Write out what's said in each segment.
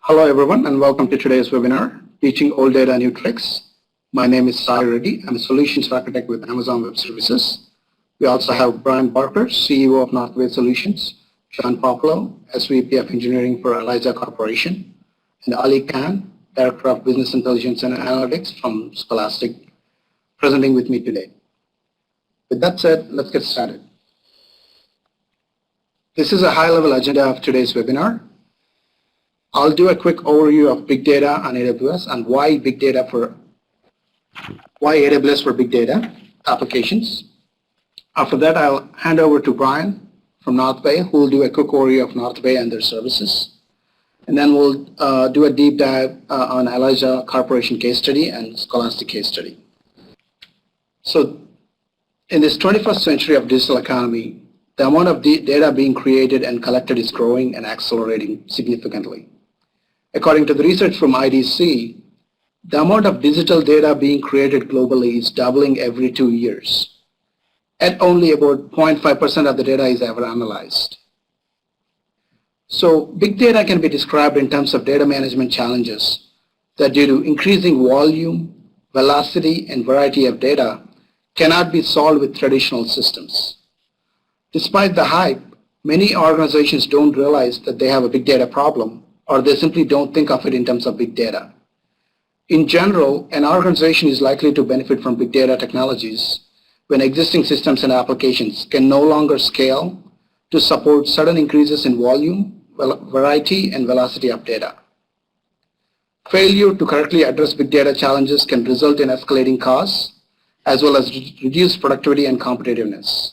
Hello everyone and welcome to today's webinar, Teaching Old Data New Tricks. My name is Sai Reddy. I'm a Solutions Architect with Amazon Web Services. We also have Brian Barker, CEO of NorthBay Solutions, Sean Popolo, SVP of Engineering for Eliza Corporation, and Ali Khan, Director of Business Intelligence and Analytics from Scholastic, presenting with me today. With that said, let's get started. This is a high-level agenda of today's webinar. I'll do a quick overview of big data on AWS and why AWS for big data applications. After that, I'll hand over to Brian from NorthBay, who will do a quick overview of NorthBay and their services. And then we'll do a deep dive on Eliza Corporation case study and Scholastic case study. So in this 21st century of digital economy, the amount of data being created and collected is growing and accelerating significantly. According to the research from IDC, the amount of digital data being created globally is doubling every 2 years, and only about 0.5% of the data is ever analyzed. So big data can be described in terms of data management challenges that due to increasing volume, velocity, and variety of data cannot be solved with traditional systems. Despite the hype, many organizations don't realize that they have a big data problem, or they simply don't think of it in terms of big data. In general, an organization is likely to benefit from big data technologies when existing systems and applications can no longer scale to support sudden increases in volume, variety, and velocity of data. Failure to correctly address big data challenges can result in escalating costs, as well as reduced productivity and competitiveness.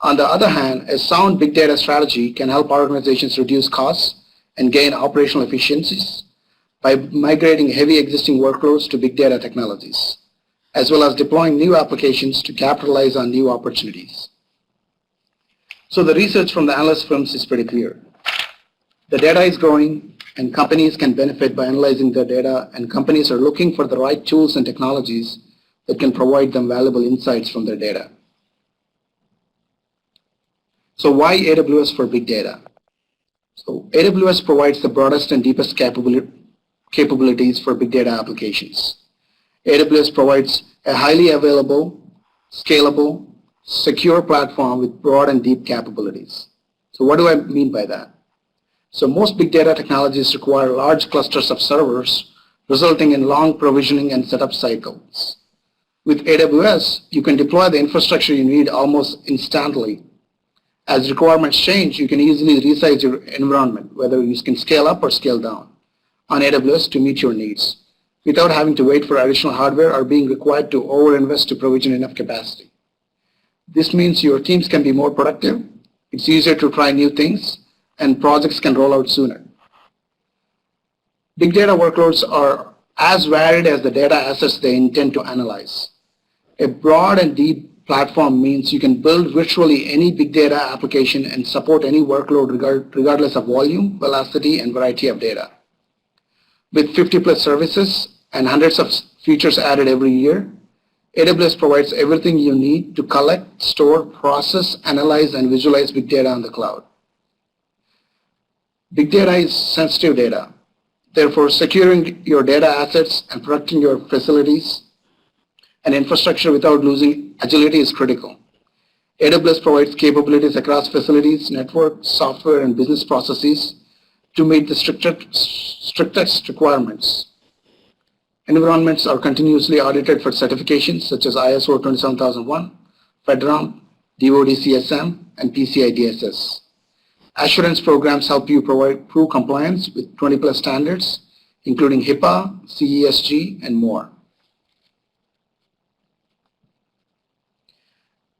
On the other hand, a sound big data strategy can help organizations reduce costs and gain operational efficiencies by migrating heavy existing workloads to big data technologies, as well as deploying new applications to capitalize on new opportunities. So the research from the analyst firms is pretty clear. The data is growing and companies can benefit by analyzing their data, and companies are looking for the right tools and technologies that can provide them valuable insights from their data. So why AWS for big data? So AWS provides the broadest and deepest capabilities for big data applications. AWS provides a highly available, scalable, secure platform with broad and deep capabilities. So what do I mean by that? So most big data technologies require large clusters of servers, resulting in long provisioning and setup cycles. With AWS, you can deploy the infrastructure you need almost instantly. As requirements change, you can easily resize your environment, whether you can scale up or scale down on AWS to meet your needs, without having to wait for additional hardware or being required to overinvest to provision enough capacity. This means your teams can be more productive, it's easier to try new things, and projects can roll out sooner. Big data workloads are as varied as the data assets they intend to analyze. A broad and deep platform means you can build virtually any big data application and support any workload regardless of volume, velocity, and variety of data. With 50+ services and hundreds of features added every year, AWS provides everything you need to collect, store, process, analyze, and visualize big data on the cloud. Big data is sensitive data. Therefore, securing your data assets and protecting your facilities and infrastructure without losing agility is critical. AWS provides capabilities across facilities, networks, software, and business processes to meet the strictest requirements. Environments are continuously audited for certifications such as ISO 27001, FedRAMP, DoD CSM, and PCI DSS. Assurance programs help you prove compliance with 20+ standards, including HIPAA, CESG, and more.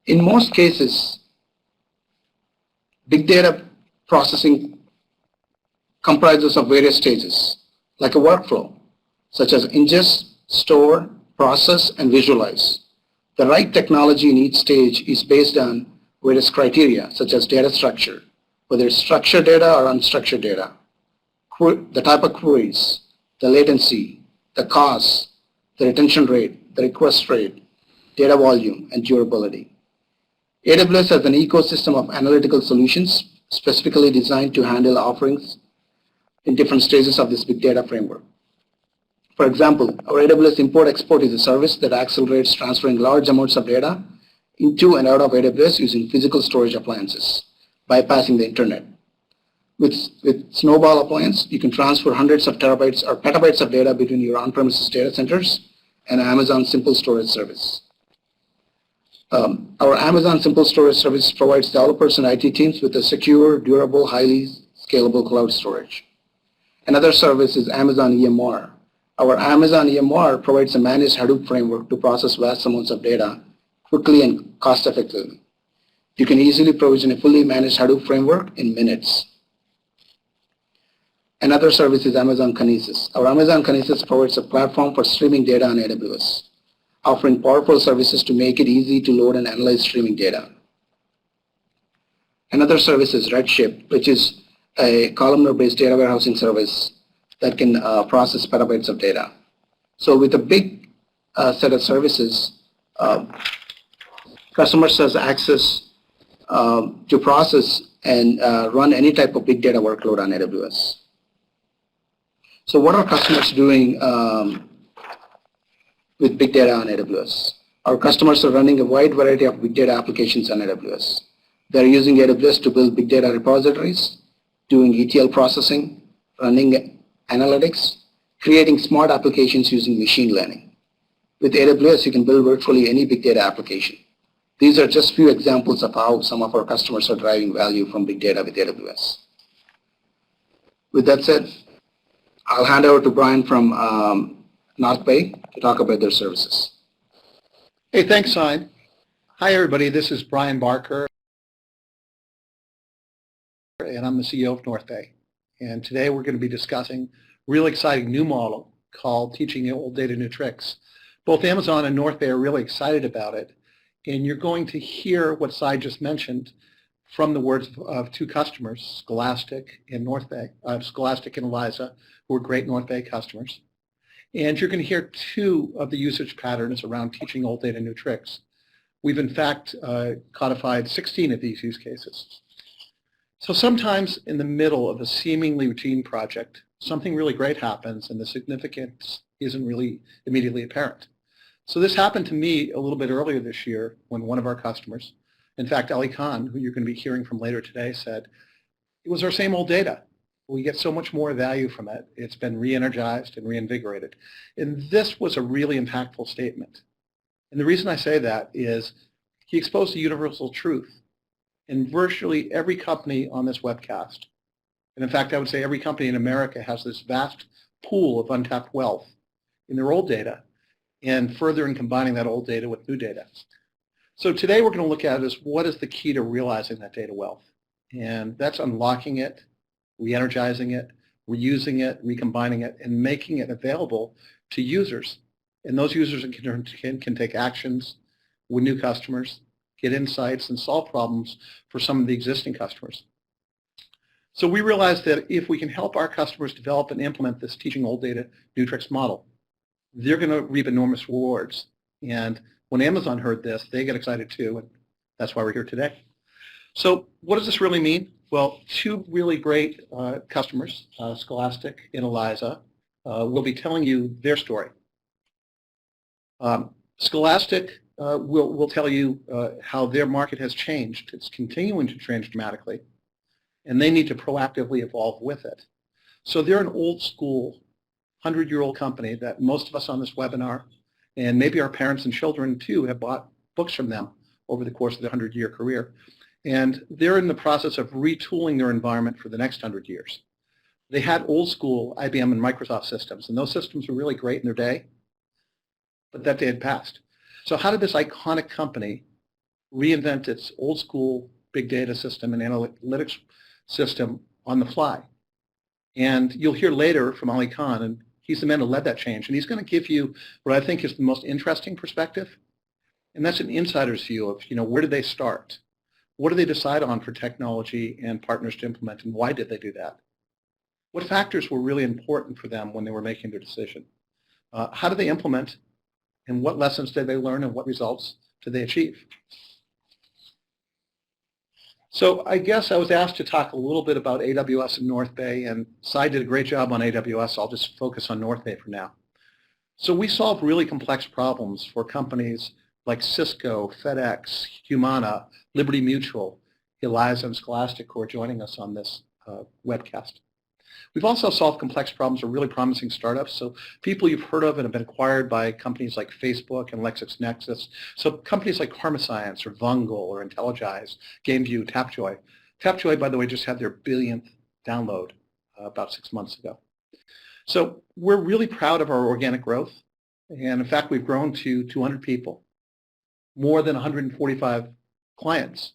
In most cases, big data processing comprises of various stages, like a workflow, such as ingest, store, process, and visualize. The right technology in each stage is based on various criteria, such as data structure, whether it's structured data or unstructured data, the type of queries, the latency, the cost, the retention rate, the request rate, data volume, and durability. AWS has an ecosystem of analytical solutions specifically designed to handle offerings in different stages of this big data framework. For example, our AWS Import-Export is a service that accelerates transferring large amounts of data into and out of AWS using physical storage appliances, bypassing the internet. With Snowball appliance, you can transfer hundreds of terabytes or petabytes of data between your on-premises data centers and Amazon Simple Storage service. Our Amazon Simple Storage service provides developers and IT teams with a secure, durable, highly scalable cloud storage. Another service is Amazon EMR. Our Amazon EMR provides a managed Hadoop framework to process vast amounts of data quickly and cost-effectively. You can easily provision a fully managed Hadoop framework in minutes. Another service is Amazon Kinesis. Our Amazon Kinesis provides a platform for streaming data on AWS, offering powerful services to make it easy to load and analyze streaming data. Another service is Redshift, which is a columnar-based data warehousing service that can process petabytes of data. So with a big set of services, customers has access to process and run any type of big data workload on AWS. So what are customers doing with big data on AWS? Our customers are running a wide variety of big data applications on AWS. They're using AWS to build big data repositories, doing ETL processing, running analytics, creating smart applications using machine learning. With AWS, you can build virtually any big data application. These are just few examples of how some of our customers are driving value from big data with AWS. With that said, I'll hand over to Brian from NorthBay to talk about their services. Hey, thanks, Sai. Hi, everybody. This is Brian Barker, and I'm the CEO of NorthBay. And today we're going to be discussing a really exciting new model called Teaching Old Data New Tricks. Both Amazon and NorthBay are really excited about it, and you're going to hear what Sai just mentioned from the words of two customers, Scholastic and NorthBay, Scholastic and Eliza, who are great NorthBay customers. And you're going to hear two of the usage patterns around teaching old data new tricks. We've in fact codified 16 of these use cases. So sometimes in the middle of a seemingly routine project, something really great happens and the significance isn't really immediately apparent. So this happened to me a little bit earlier this year when one of our customers, in fact, Ali Khan, who you're going to be hearing from later today, said, it was our same old data. We get so much more value from it. It's been re-energized and reinvigorated. And this was a really impactful statement. And the reason I say that is he exposed a universal truth. In virtually every company on this webcast, and in fact I would say every company in America has this vast pool of untapped wealth in their old data, and further in combining that old data with new data. So today we're going to look at is what is the key to realizing that data wealth. And that's unlocking it, re-energizing it, reusing it, recombining it, and making it available to users. And those users can take actions with new customers, get insights, and solve problems for some of the existing customers. So we realized that if we can help our customers develop and implement this teaching old data new tricks model, they're going to reap enormous rewards. And when Amazon heard this, they get excited too, and that's why we're here today. So what does this really mean? Well, two really great customers, Scholastic and Eliza, will be telling you their story. Scholastic will tell you how their market has changed. It's continuing to change dramatically, and they need to proactively evolve with it. So they're an old school, 100-year-old company that most of us on this webinar, and maybe our parents and children too, have bought books from them over the course of their 100-year career. And they're in the process of retooling their environment for the next 100 years. They had old school IBM and Microsoft systems, and those systems were really great in their day, but that day had passed. So how did this iconic company reinvent its old school big data system and analytics system on the fly? And you'll hear later from Ali Khan, and he's the man who led that change, and he's going to give you what I think is the most interesting perspective, and that's an insider's view of, where did they start? What do they decide on for technology and partners to implement, and why did they do that? What factors were really important for them when they were making their decision? How did they implement, and what lessons did they learn, and what results did they achieve? So I guess I was asked to talk a little bit about AWS and NorthBay, and Cy did a great job on AWS. I'll just focus on NorthBay for now. So we solve really complex problems for companies like Cisco, FedEx, Humana, Liberty Mutual, Eliza, and Scholastic, who are joining us on this webcast. We've also solved complex problems for really promising startups, so people you've heard of and have been acquired by companies like Facebook and LexisNexis. So companies like Pharmascience or Vungle or IntelliGize, GameView, Tapjoy. Tapjoy, by the way, just had their billionth download about 6 months ago. So we're really proud of our organic growth, and in fact, we've grown to 200 people, more than 145 clients.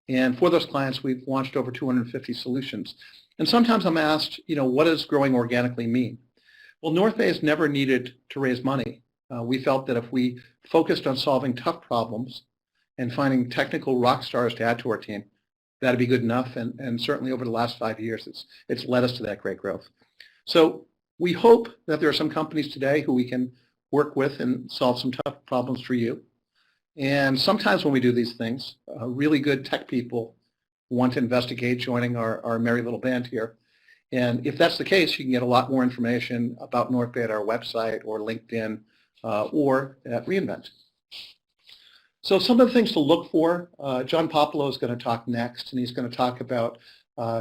And for those clients, we've launched over 250 solutions. And sometimes I'm asked, what does growing organically mean? Well, NorthBay has never needed to raise money. We felt that if we focused on solving tough problems and finding technical rock stars to add to our team, that'd be good enough. And certainly over the last 5 years, it's led us to that great growth. So we hope that there are some companies today who we can work with and solve some tough problems for you. And sometimes when we do these things, really good tech people want to investigate joining our merry little band here. And if that's the case, you can get a lot more information about NorthBay at our website or LinkedIn or at reInvent. So some of the things to look for, John Popolo is going to talk next, and he's going to talk about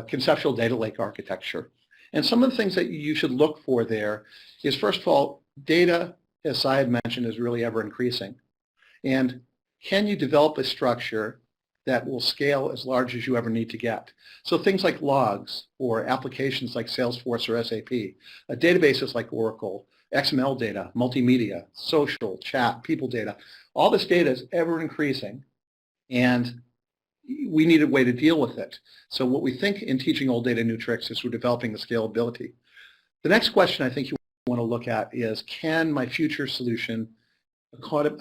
conceptual data lake architecture. And some of the things that you should look for there is, first of all, data, as I had mentioned, is really ever increasing. And can you develop a structure that will scale as large as you ever need to get? So things like logs or applications like Salesforce or SAP, databases like Oracle, XML data, multimedia, social, chat, people data, all this data is ever increasing, and we need a way to deal with it. So what we think in teaching old data new tricks is we're developing the scalability. The next question I think you want to look at is, can my future solution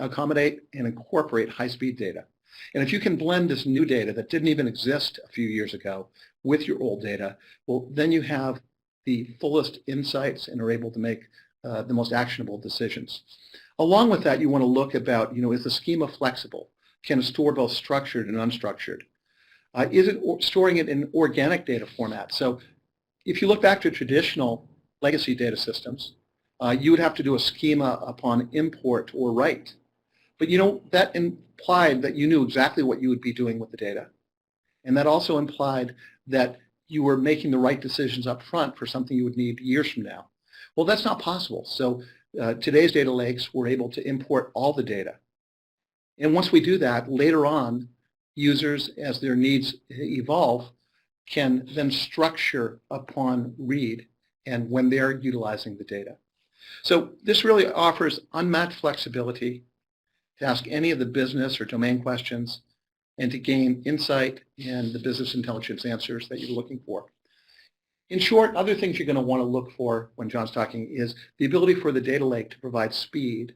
accommodate and incorporate high-speed data? And if you can blend this new data that didn't even exist a few years ago with your old data, well, then you have the fullest insights and are able to make the most actionable decisions. Along with that, you want to look about, is the schema flexible? Can it store both structured and unstructured? Is it storing it in organic data format? So if you look back to traditional legacy data systems, you would have to do a schema upon import or write. But that implied that you knew exactly what you would be doing with the data. And that also implied that you were making the right decisions up front for something you would need years from now. Well, that's not possible. So today's data lakes, we're able to import all the data. And once we do that, later on, users, as their needs evolve, can then structure upon read and when they're utilizing the data. So this really offers unmatched flexibility to ask any of the business or domain questions and to gain insight and the business intelligence answers that you're looking for. In short, other things you're going to want to look for when John's talking is the ability for the data lake to provide speed,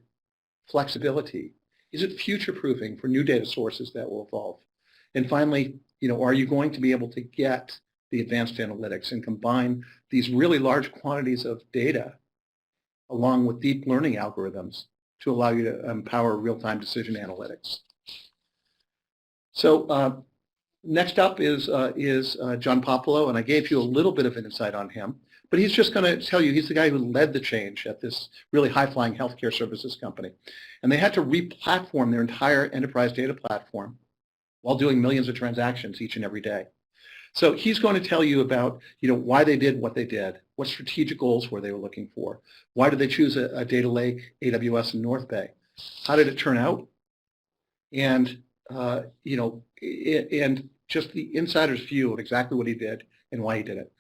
flexibility. Is it future-proofing for new data sources that will evolve? And finally, are you going to be able to get the advanced analytics and combine these really large quantities of data along with deep learning algorithms to allow you to empower real-time decision analytics? So next up is John Popolo, and I gave you a little bit of an insight on him, but he's just going to tell you he's the guy who led the change at this really high-flying healthcare services company. And they had to re-platform their entire enterprise data platform while doing millions of transactions each and every day. So he's going to tell you about why they did what they did, what strategic goals were they were looking for, why did they choose a data lake, AWS, and NorthBay, how did it turn out, and and just the insider's view of exactly what he did and why he did it.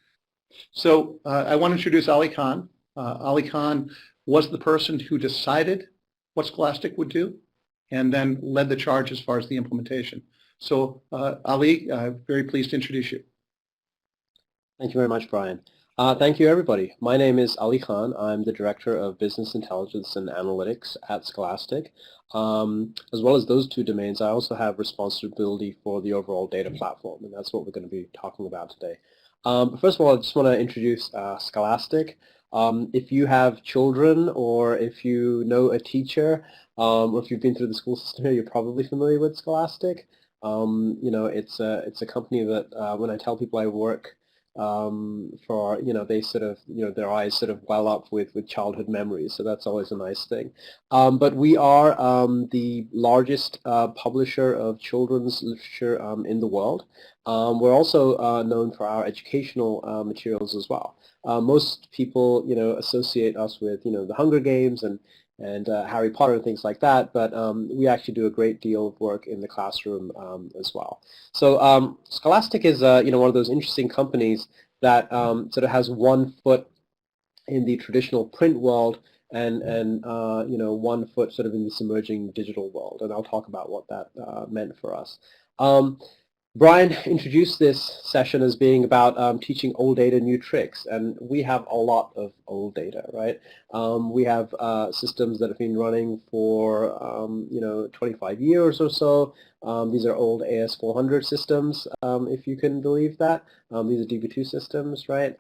So I want to introduce Ali Khan. Ali Khan was the person who decided what Scholastic would do and then led the charge as far as the implementation. So Ali, very pleased to introduce you. Thank you very much, Brian. Thank you, everybody. My name is Ali Khan. I'm the Director of Business Intelligence and Analytics at Scholastic. As well as those two domains, I also have responsibility for the overall data platform, and that's what we're going to be talking about today. First of all, I just want to introduce Scholastic. If you have children or if you know a teacher or if you've been through the school system here, you're probably familiar with Scholastic. It's a company that when I tell people I work for, they sort of, their eyes sort of well up with childhood memories. So that's always a nice thing. But we are the largest publisher of children's literature in the world. We're also known for our educational materials as well. Most people, associate us with, the Hunger Games and Harry Potter and things like that, but we actually do a great deal of work in the classroom as well. So Scholastic is one of those interesting companies that sort of has one foot in the traditional print world and one foot sort of in this emerging digital world, and I'll talk about what that meant for us. Brian introduced this session as being about teaching old data new tricks, and we have a lot of old data, right? We have systems that have been running for 25 years or so. These are old AS400 systems, if you can believe that. These are DB2 systems, right?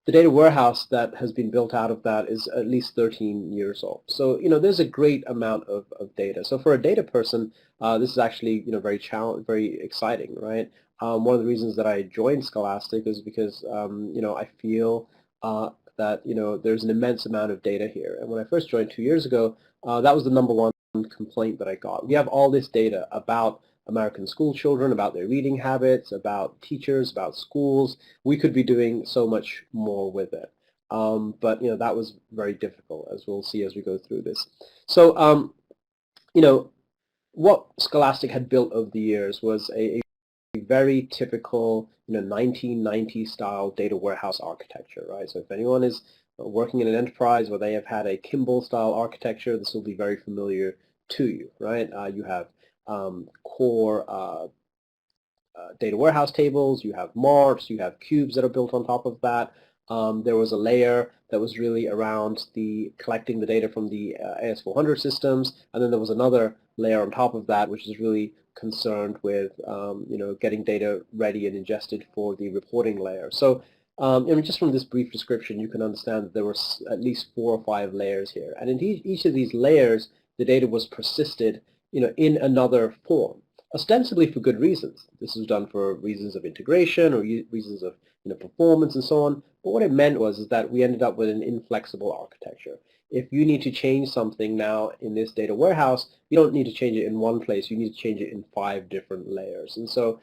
The data warehouse that has been built out of that is at least 13 years old. So, there's a great amount of data. So for a data person, this is actually, very exciting, right? One of the reasons that I joined Scholastic is because, I feel that, there's an immense amount of data here. And when I first joined 2 years ago, that was the number one complaint that I got. We have all this data about American school children, about their reading habits, about teachers, about schools. We could be doing so much more with it. But that was very difficult, as we'll see as we go through this. So what Scholastic had built over the years was a very typical 1990s style data warehouse architecture, right? So if anyone is working in an enterprise where they have had a Kimball style architecture, this will be very familiar to you, right? You have core data warehouse tables, you have marts, you have cubes that are built on top of that. There was a layer that was really around the collecting the data from the AS400 systems, and then there was another layer on top of that which is really concerned with getting data ready and ingested for the reporting layer. So just from this brief description, you can understand that there were at least 4 or 5 layers here, and in each of these layers, the data was persisted, in another form, ostensibly for good reasons. This was done for reasons of integration or reasons of performance and so on. But what it meant was that we ended up with an inflexible architecture. If you need to change something now in this data warehouse, you don't need to change it in one place. You need to change it in 5 different layers. And so,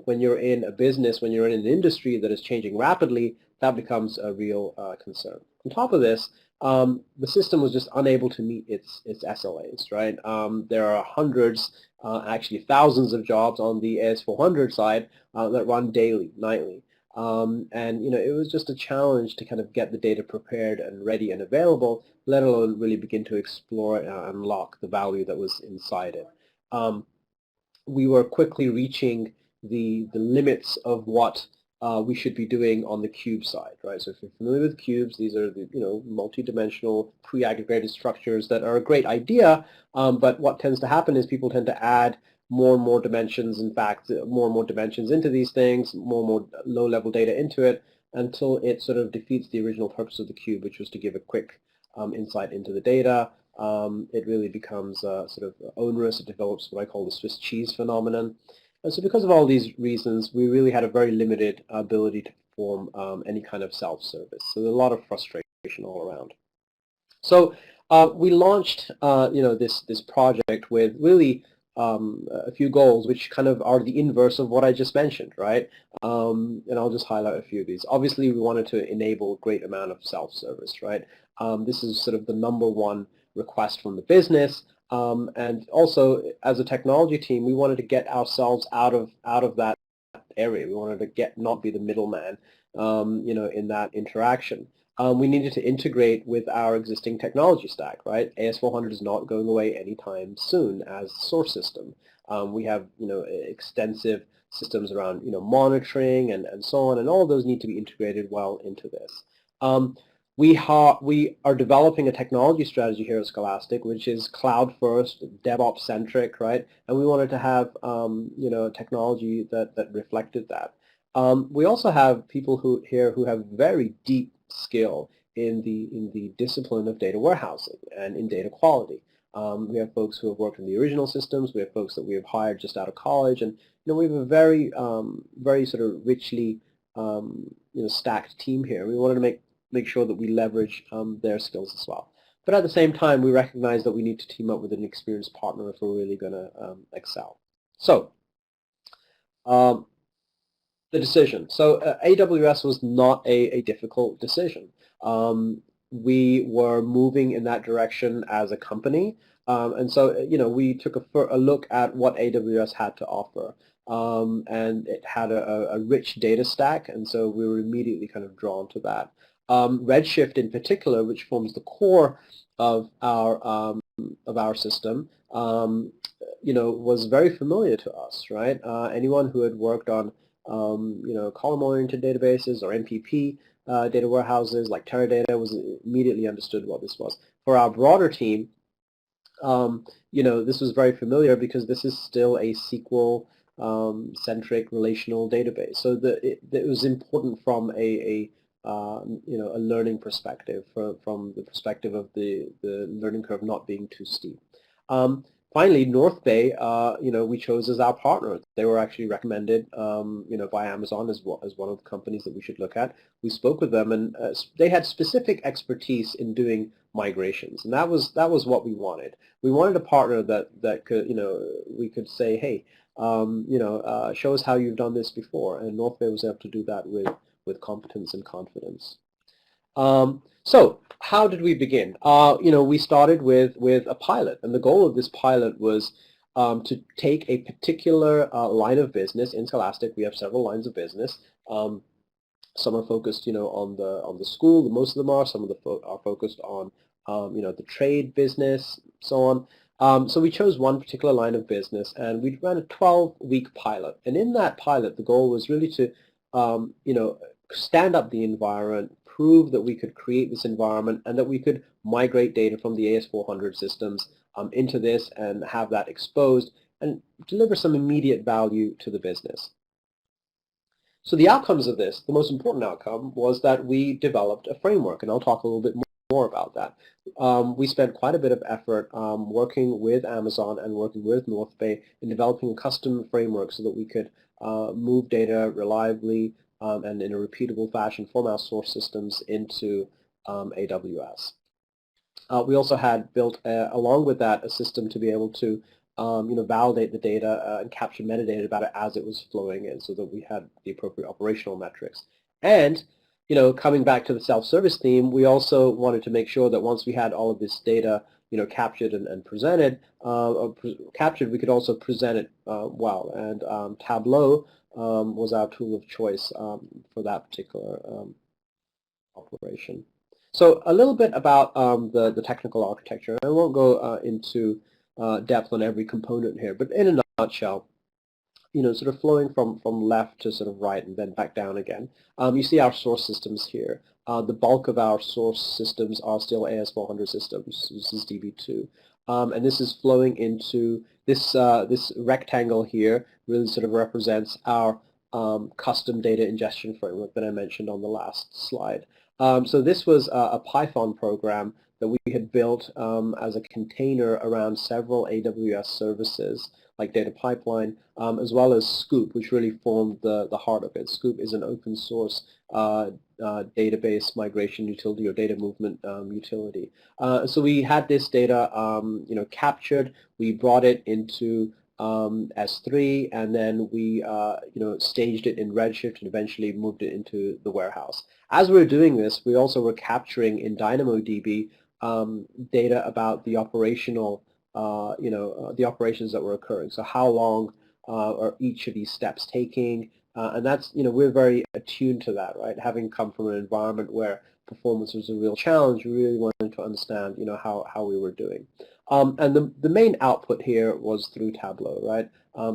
when you're in a business, when you're in an industry that is changing rapidly, that becomes a real concern. On top of this, the system was just unable to meet its SLAs, right? There are hundreds, actually thousands of jobs on the AS400 side that run daily, nightly. It was just a challenge to kind of get the data prepared and ready and available, let alone really begin to explore and unlock the value that was inside it. We were quickly reaching the limits of what we should be doing on the cube side, right? So if you're familiar with cubes, these are the multi-dimensional pre-aggregated structures that are a great idea, but what tends to happen is people tend to add more and more dimensions, in fact, more and more dimensions into these things, more and more low-level data into it, until it sort of defeats the original purpose of the cube, which was to give a quick insight into the data. It really becomes sort of onerous. It develops what I call the Swiss cheese phenomenon. And so because of all these reasons, we really had a very limited ability to perform any kind of self-service. So there's a lot of frustration all around. So we launched this project with really a few goals, which kind of are the inverse of what I just mentioned, right? And I'll just highlight a few of these. Obviously, we wanted to enable a great amount of self-service, right? This is sort of the number one request from the business. And also, as a technology team, we wanted to get ourselves out of that area. We wanted to not be the middleman, in that interaction. We needed to integrate with our existing technology stack, right? AS400 is not going away anytime soon as the source system. We have, extensive systems around, monitoring and so on, and all of those need to be integrated well into this. We are developing a technology strategy here at Scholastic, which is cloud first, DevOps centric, right? And we wanted to have, technology that reflected that. We also have people who have very deep skill in the discipline of data warehousing and in data quality. We have folks who have worked in the original systems. We have folks that we have hired just out of college, and we have a very, very sort of richly, stacked team here. We wanted to make sure that we leverage their skills as well. But at the same time, we recognize that we need to team up with an experienced partner if we're really going to excel. So, the decision. So AWS was not a difficult decision. We were moving in that direction as a company, and so we took a look at what AWS had to offer, and it had a rich data stack, and so we were immediately kind of drawn to that. Redshift in particular, which forms the core of our system, was very familiar to us, right? Anyone who had worked on column-oriented databases or MPP data warehouses like Teradata was immediately understood what this was. For our broader team, this was very familiar because this is still a SQL centric relational database. So it was important from a learning perspective, from the perspective of the learning curve not being too steep. Finally, NorthBay, we chose as our partner. They were actually recommended, by Amazon as one of the companies that we should look at. We spoke with them, and they had specific expertise in doing migrations, and that was what we wanted. We wanted a partner that could, we could say, hey, show us how you've done this before, and NorthBay was able to do that with competence and confidence. So how did we begin? We started with a pilot, and the goal of this pilot was to take a particular line of business. In Scholastic, we have several lines of business. Some are focused, on the school. Most of them are. Some of them are focused on, the trade business, so on. So we chose one particular line of business, and we ran a 12-week pilot. And in that pilot, the goal was really to, stand up the environment, prove that we could create this environment, and that we could migrate data from the AS400 systems into this and have that exposed and deliver some immediate value to the business. So the outcomes of this, the most important outcome, was that we developed a framework, and I'll talk a little bit more about that. We spent quite a bit of effort working with Amazon and working with NorthBay in developing a custom framework so that we could move data reliably and in a repeatable fashion from our source systems into AWS. We also had built, along with that, a system to be able to validate the data and capture metadata about it as it was flowing in, so that we had the appropriate operational metrics. And coming back to the self-service theme, we also wanted to make sure that once we had all of this data captured and presented, we could also present it well. And Tableau was our tool of choice for that particular operation. So a little bit about the technical architecture. I won't go into depth on every component here, but in a nutshell, sort of flowing from left to sort of right and then back down again. You see our source systems here. The bulk of our source systems are still AS400 systems. This is DB2. And this is flowing into this rectangle here really sort of represents our custom data ingestion framework that I mentioned on the last slide. So this was a Python program that we had built as a container around several AWS services like Data Pipeline, as well as Scoop, which really formed the heart of it. Scoop is an open source database migration utility or data movement utility. So we had this data captured, we brought it into S3, and then we staged it in Redshift and eventually moved it into the warehouse. As we were doing this, we also were capturing in DynamoDB data about the operational the operations that were occurring. So how long are each of these steps taking? And that's, we're very attuned to that, right? Having come from an environment where performance was a real challenge, we really wanted to understand, how we were doing. And the main output here was through Tableau, right?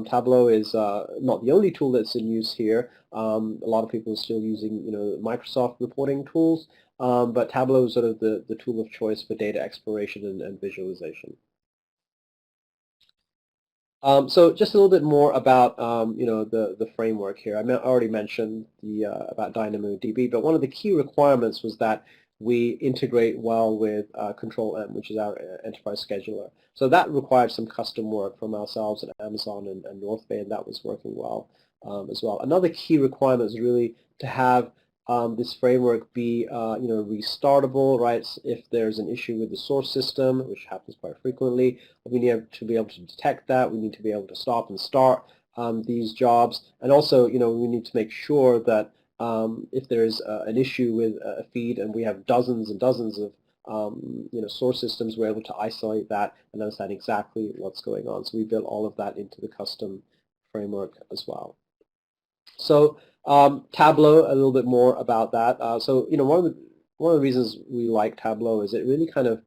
Tableau is not the only tool that's in use here. A lot of people are still using, Microsoft reporting tools, but Tableau is sort of the tool of choice for data exploration and visualization. So just a little bit more about the framework here. I already mentioned about DynamoDB, but one of the key requirements was that we integrate well with Control-M, which is our enterprise scheduler. So that required some custom work from ourselves at Amazon and NorthBay, and that was working well as well. Another key requirement is really to have this framework be restartable, right? If there's an issue with the source system, which happens quite frequently, we need to be able to detect that. We need to be able to stop and start these jobs, and also, we need to make sure that if there's an issue with a feed, and we have dozens and dozens of source systems, we're able to isolate that and understand exactly what's going on. So we built all of that into the custom framework as well. So Tableau, a little bit more about that. So one of the reasons we like Tableau is it really kind of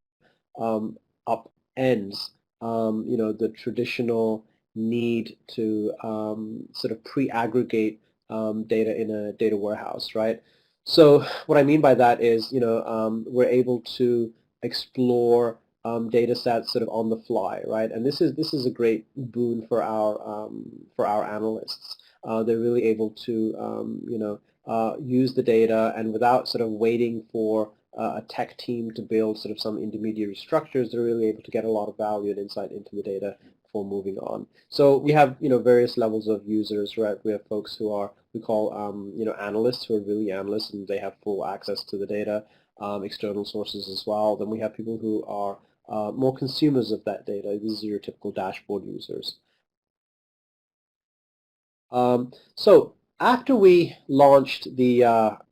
upends the traditional need to sort of pre-aggregate data in a data warehouse, right? So what I mean by that is, we're able to explore data sets sort of on the fly, right? And this is a great boon for our analysts. They're really able to use the data, and without sort of waiting for a tech team to build sort of some intermediary structures, they're really able to get a lot of value and insight into the data before moving on. So we have various levels of users, right? We have folks who are, we call analysts, who are really analysts, and they have full access to the data, external sources as well. Then we have people who are more consumers of that data. These are your typical dashboard users. So after we launched the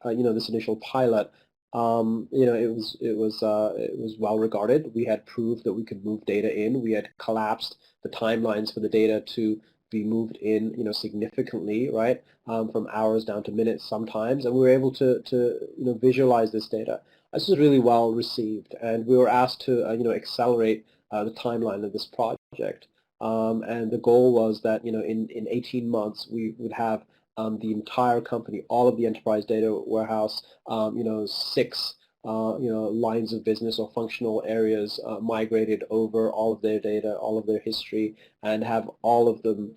this initial pilot, it was well regarded. We had proved that we could move data in. We had collapsed the timelines for the data to be moved in significantly, right, from hours down to minutes sometimes, and we were able to visualize this data. This was really well received, and we were asked to accelerate the timeline of this project. And the goal was that in 18 months we would have the entire company, all of the enterprise data warehouse, 6 lines of business or functional areas migrated over all of their data, all of their history, and have all of them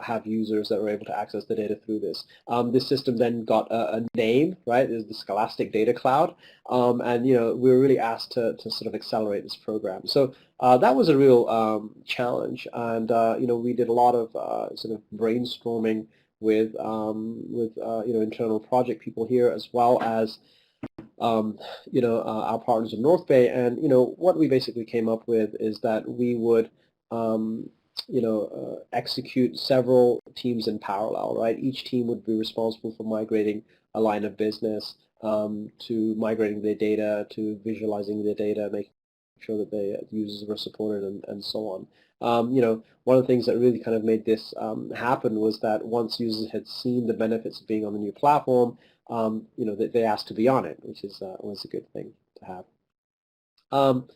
have users that were able to access the data through this. This system then got a name, right? It's the Scholastic Data Cloud, and we were really asked to sort of accelerate this program. So that was a real challenge, and we did a lot of sort of brainstorming with internal project people here, as well as our partners in NorthBay. And what we basically came up with is that we would execute several teams in parallel, right? Each team would be responsible for migrating a line of business, to migrating their data, to visualizing their data, making sure that the users were supported, and so on. One of the things that really kind of made this happen was that once users had seen the benefits of being on the new platform, they asked to be on it, which is was a good thing to have. Some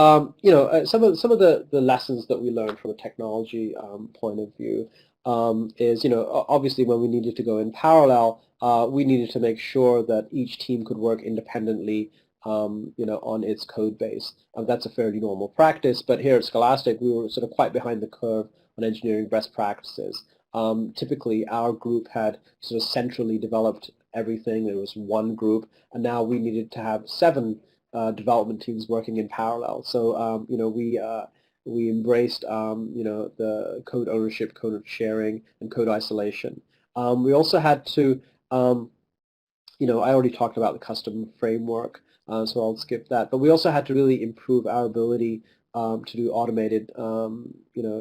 of the lessons that we learned from a technology point of view is, obviously when we needed to go in parallel, we needed to make sure that each team could work independently, on its code base. That's a fairly normal practice, but here at Scholastic, we were sort of quite behind the curve on engineering best practices. Typically, our group had sort of centrally developed everything. There was one group, and now we needed to have 7 development teams working in parallel. So we embraced the code ownership, code sharing, and code isolation. We also had to I already talked about the custom framework, so I'll skip that. But we also had to really improve our ability to do automated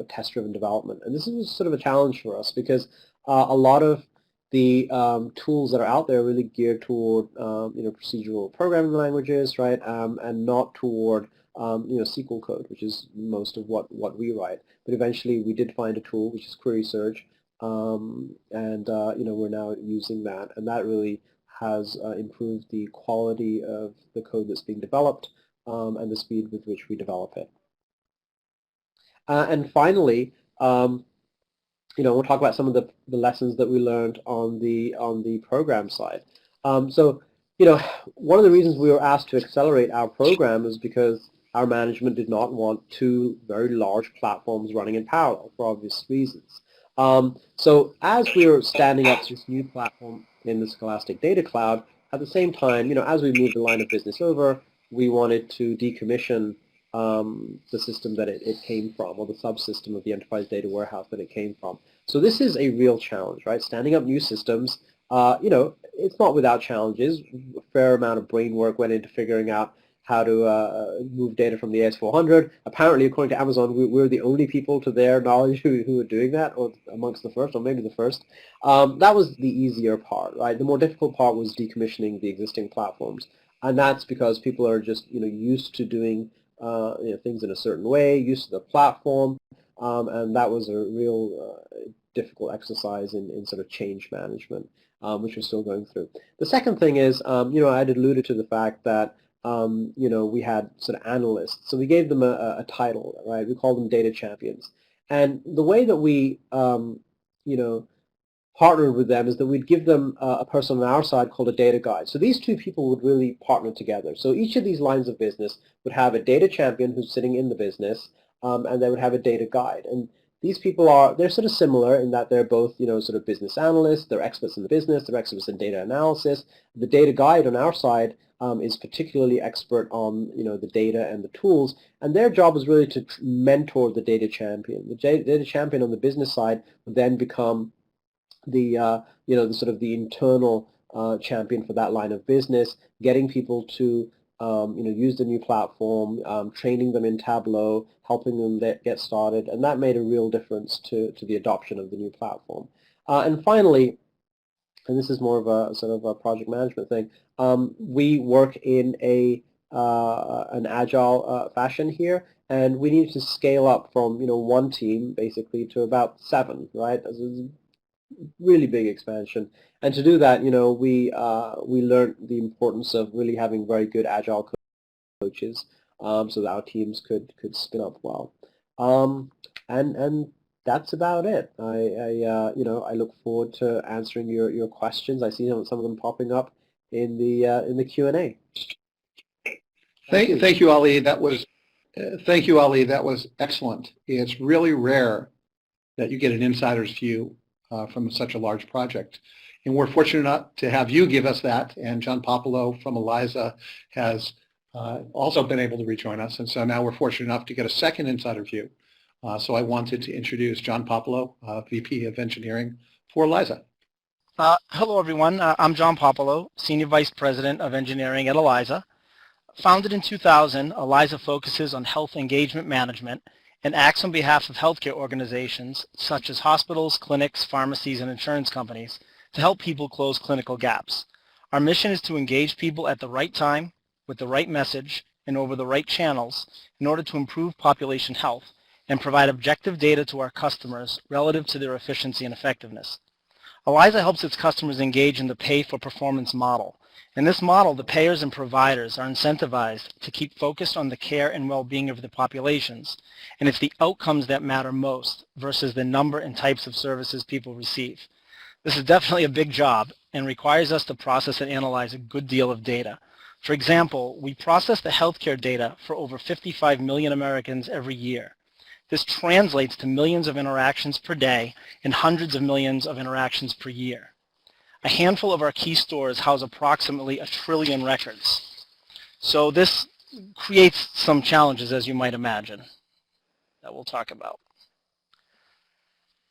test-driven development. And this is sort of a challenge for us, because a lot of the tools that are out there are really geared toward procedural programming languages, right, and not toward SQL code, which is most of what we write. But eventually we did find a tool, which is Query Surge, and we're now using that, and that really has improved the quality of the code that's being developed, and the speed with which we develop it. And finally, we'll talk about some of the lessons that we learned on the program side. So one of the reasons we were asked to accelerate our program is because our management did not want 2 very large platforms running in parallel, for obvious reasons. So as we were standing up this new platform in the Scholastic Data Cloud, At the same time, as we moved the line of business over, we wanted to decommission the system that it came from, or the subsystem of the enterprise data warehouse that it came from. So this is a real challenge, right? Standing up new systems, it's not without challenges. A fair amount of brain work went into figuring out how to move data from the AS400. Apparently, according to Amazon, we're the only people to their knowledge who are doing that, or amongst the first, or maybe the first. That was the easier part, right? The more difficult part was decommissioning the existing platforms. And that's because people are just used to doing things in a certain way, used to the platform, and that was a real difficult exercise in sort of change management, which we're still going through. The second thing is, I had alluded to the fact that we had sort of analysts. So we gave them a title, right? We called them data champions. And the way that we, partnered with them is that we'd give them a person on our side called a data guide. So these two people would really partner together. So each of these lines of business would have a data champion who's sitting in the business, and they would have a data guide. And these people they're sort of similar in that they're both, sort of business analysts, they're experts in the business, they're experts in data analysis. The data guide on our side is particularly expert on, the data and the tools, and their job is really to mentor the data champion. The data champion on the business side would then become the the sort of the internal champion for that line of business, getting people to use the new platform, training them in Tableau, helping them get started, and that made a real difference to the adoption of the new platform. And finally, and this is more of a sort of a project management thing, we work in an agile fashion here, and we need to scale up from one team basically to about 7, right? Really big expansion, and to do that, we learned the importance of really having very good agile coaches, so that our teams could spin up well, and that's about it. I look forward to answering your questions. I see some of them popping up in the Q&A. Thank you, Ali. That was excellent. It's really rare that you get an insider's view from such a large project. And we're fortunate enough to have you give us that, and John Popolo from Eliza has also been able to rejoin us, and so now we're fortunate enough to get a second insider view. So I wanted to introduce John Popolo, VP of Engineering for Eliza. Hello everyone, I'm John Popolo, Senior Vice President of Engineering at Eliza. Founded in 2000, Eliza focuses on health engagement management and acts on behalf of healthcare organizations such as hospitals, clinics, pharmacies, and insurance companies to help people close clinical gaps. Our mission is to engage people at the right time, with the right message, and over the right channels in order to improve population health and provide objective data to our customers relative to their efficiency and effectiveness. Eliza helps its customers engage in the pay-for-performance model. In this model, the payers and providers are incentivized to keep focused on the care and well-being of the populations, and it's the outcomes that matter most versus the number and types of services people receive. This is definitely a big job and requires us to process and analyze a good deal of data. For example, we process the healthcare data for over 55 million Americans every year. This translates to millions of interactions per day and hundreds of millions of interactions per year. A handful of our key stores house approximately 1 trillion records. So this creates some challenges, as you might imagine, that we'll talk about.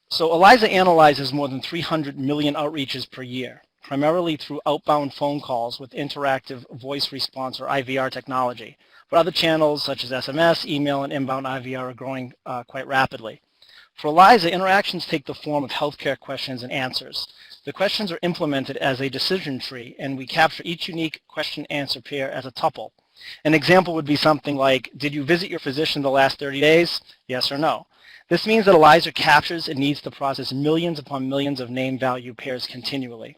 So Eliza analyzes more than 300 million outreaches per year, primarily through outbound phone calls with interactive voice response or IVR technology. But other channels such as SMS, email, and inbound IVR are growing quite rapidly. For Eliza, interactions take the form of healthcare questions and answers. The questions are implemented as a decision tree, and we capture each unique question-answer pair as a tuple. An example would be something like, did you visit your physician the last 30 days? Yes or no. This means that Eliza captures and needs to process millions upon millions of name-value pairs continually.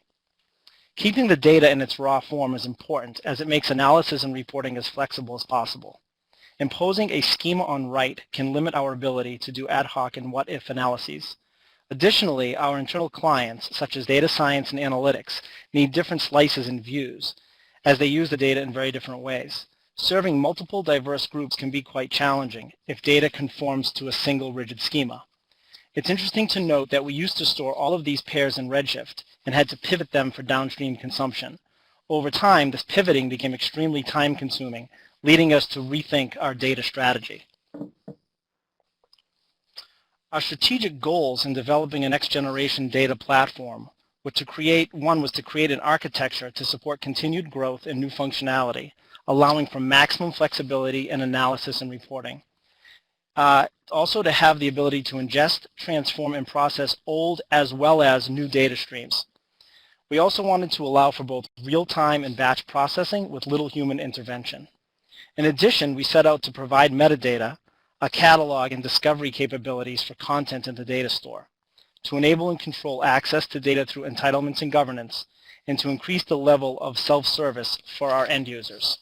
Keeping the data in its raw form is important, as it makes analysis and reporting as flexible as possible. Imposing a schema on write can limit our ability to do ad hoc and what-if analyses. Additionally, our internal clients, such as data science and analytics, need different slices and views, as they use the data in very different ways. Serving multiple diverse groups can be quite challenging if data conforms to a single rigid schema. It's interesting to note that we used to store all of these pairs in Redshift and had to pivot them for downstream consumption. Over time, this pivoting became extremely time-consuming, leading us to rethink our data strategy. Our strategic goals in developing a next-generation data platform was to create an architecture to support continued growth and new functionality, allowing for maximum flexibility in analysis and reporting. Also to have the ability to ingest, transform, and process old as well as new data streams. We also wanted to allow for both real-time and batch processing with little human intervention. In addition, we set out to provide metadata, a catalog, and discovery capabilities for content in the data store, to enable and control access to data through entitlements and governance, and to increase the level of self-service for our end users.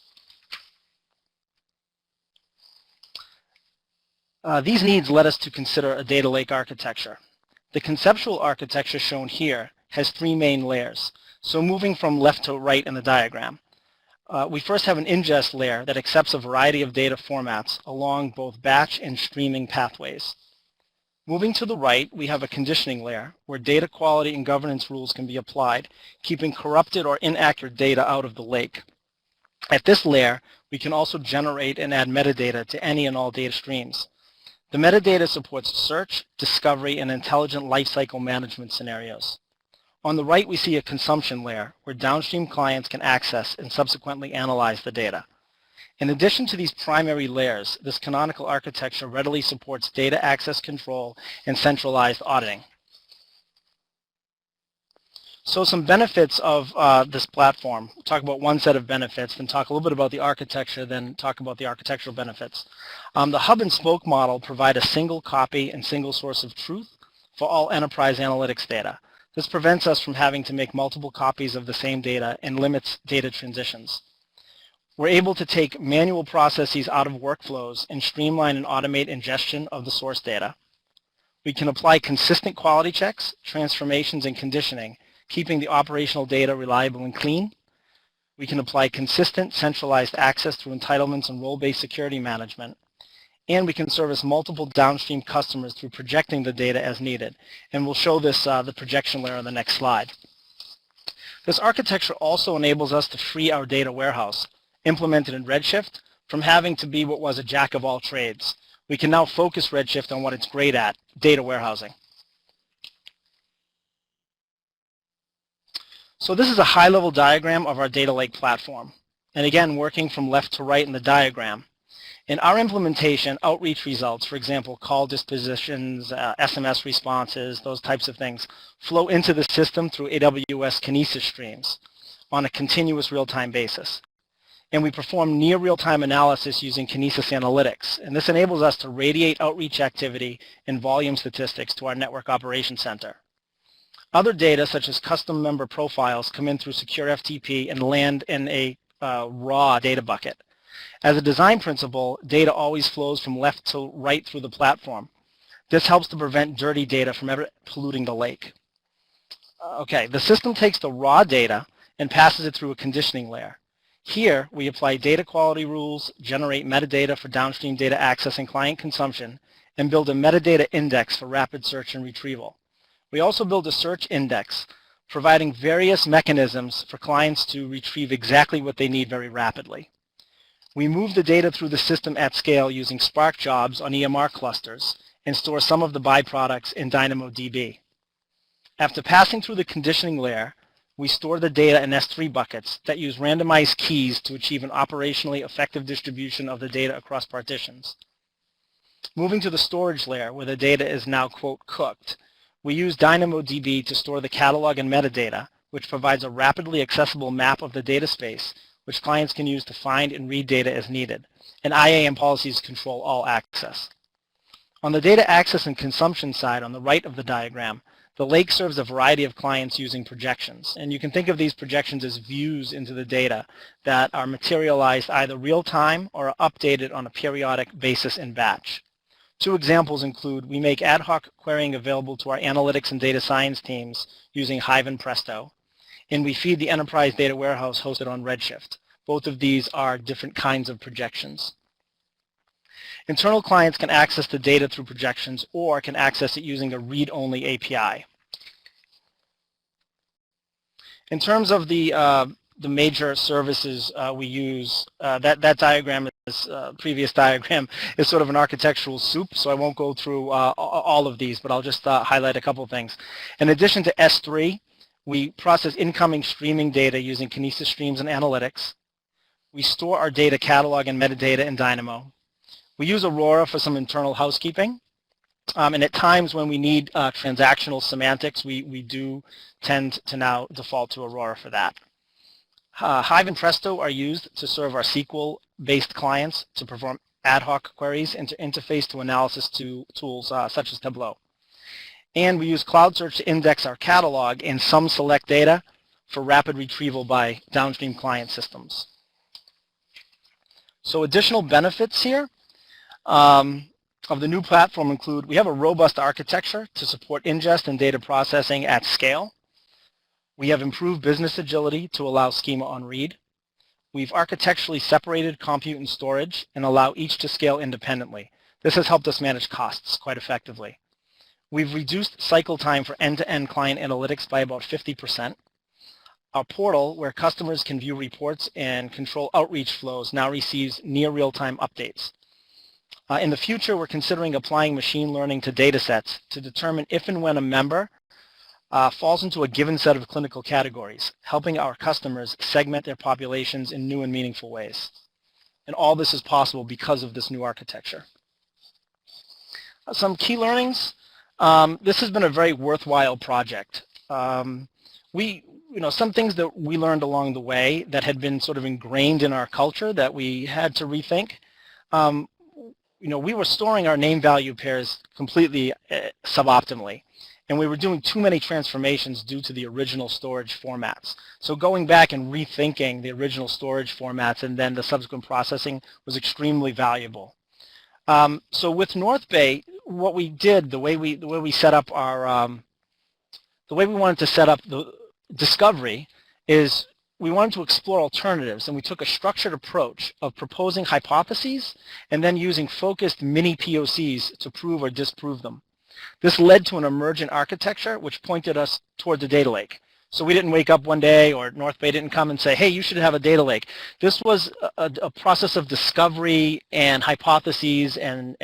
These needs led us to consider a data lake architecture. The conceptual architecture shown here has three main layers. So moving from left to right in the diagram, we first have an ingest layer that accepts a variety of data formats along both batch and streaming pathways. Moving to the right, we have a conditioning layer where data quality and governance rules can be applied, keeping corrupted or inaccurate data out of the lake. At this layer, we can also generate and add metadata to any and all data streams. The metadata supports search, discovery, and intelligent lifecycle management scenarios. On the right, we see a consumption layer where downstream clients can access and subsequently analyze the data. In addition to these primary layers, this canonical architecture readily supports data access control and centralized auditing. So some benefits of this platform. We'll talk about one set of benefits, then talk a little bit about the architecture, then talk about the architectural benefits. The hub and spoke model provide a single copy and single source of truth for all enterprise analytics data. This prevents us from having to make multiple copies of the same data and limits data transitions. We're able to take manual processes out of workflows and streamline and automate ingestion of the source data. We can apply consistent quality checks, transformations, and conditioning, keeping the operational data reliable and clean. We can apply consistent centralized access through entitlements and role-based security management. And we can service multiple downstream customers through projecting the data as needed. And we'll show this, the projection layer on the next slide. This architecture also enables us to free our data warehouse, implemented in Redshift, from having to be what was a jack of all trades. We can now focus Redshift on what it's great at, data warehousing. So this is a high-level diagram of our data lake platform. And again, working from left to right in the diagram. In our implementation, outreach results, for example, call dispositions, SMS responses, those types of things, flow into the system through AWS Kinesis streams on a continuous real-time basis. And we perform near real-time analysis using Kinesis Analytics. And this enables us to radiate outreach activity and volume statistics to our network operations center. Other data, such as custom member profiles, come in through secure FTP and land in a raw data bucket. As a design principle, data always flows from left to right through the platform. This helps to prevent dirty data from ever polluting the lake. Okay, the system takes the raw data and passes it through a conditioning layer. Here, we apply data quality rules, generate metadata for downstream data access and client consumption, and build a metadata index for rapid search and retrieval. We also build a search index, providing various mechanisms for clients to retrieve exactly what they need very rapidly. We move the data through the system at scale using Spark jobs on EMR clusters and store some of the byproducts in DynamoDB. After passing through the conditioning layer, we store the data in S3 buckets that use randomized keys to achieve an operationally effective distribution of the data across partitions. Moving to the storage layer, where the data is now, quote, cooked, we use DynamoDB to store the catalog and metadata, which provides a rapidly accessible map of the data space, which clients can use to find and read data as needed. And IAM policies control all access. On the data access and consumption side, on the right of the diagram, the lake serves a variety of clients using projections. And you can think of these projections as views into the data that are materialized either real-time or are updated on a periodic basis in batch. Two examples include we make ad hoc querying available to our analytics and data science teams using Hive and Presto, and we feed the enterprise data warehouse hosted on Redshift. Both of these are different kinds of projections. Internal clients can access the data through projections or can access it using a read-only API. In terms of the the major services we use. That diagram, is previous diagram, is sort of an architectural soup, so I won't go through all of these, but I'll just highlight a couple of things. In addition to S3, we process incoming streaming data using Kinesis Streams and Analytics. We store our data catalog and metadata in Dynamo. We use Aurora for some internal housekeeping. And at times when we need transactional semantics, we do tend to now default to Aurora for that. Hive and Presto are used to serve our SQL-based clients to perform ad hoc queries and to interface to analysis tools such as Tableau. And we use Cloud Search to index our catalog and some select data for rapid retrieval by downstream client systems. So additional benefits here of the new platform include, we have a robust architecture to support ingest and data processing at scale. We have improved business agility to allow schema on read. We've architecturally separated compute and storage and allow each to scale independently. This has helped us manage costs quite effectively. We've reduced cycle time for end-to-end client analytics by about 50%. Our portal, where customers can view reports and control outreach flows, now receives near real-time updates. In the future, we're considering applying machine learning to data sets to determine if and when a member falls into a given set of clinical categories, helping our customers segment their populations in new and meaningful ways. And all this is possible because of this new architecture. Some key learnings. This has been a very worthwhile project. Some things that we learned along the way that had been sort of ingrained in our culture that we had to rethink. We were storing our name value pairs completely suboptimally, and we were doing too many transformations due to the original storage formats. So going back and rethinking the original storage formats and then the subsequent processing was extremely valuable. So with NorthBay, what we did, the way we set up our, the way we wanted to set up the discovery is we wanted to explore alternatives, and we took a structured approach of proposing hypotheses and then using focused mini POCs to prove or disprove them. This led to an emergent architecture which pointed us toward the data lake. So we didn't wake up one day, or NorthBay didn't come and say, hey, you should have a data lake. This was a process of discovery and hypotheses and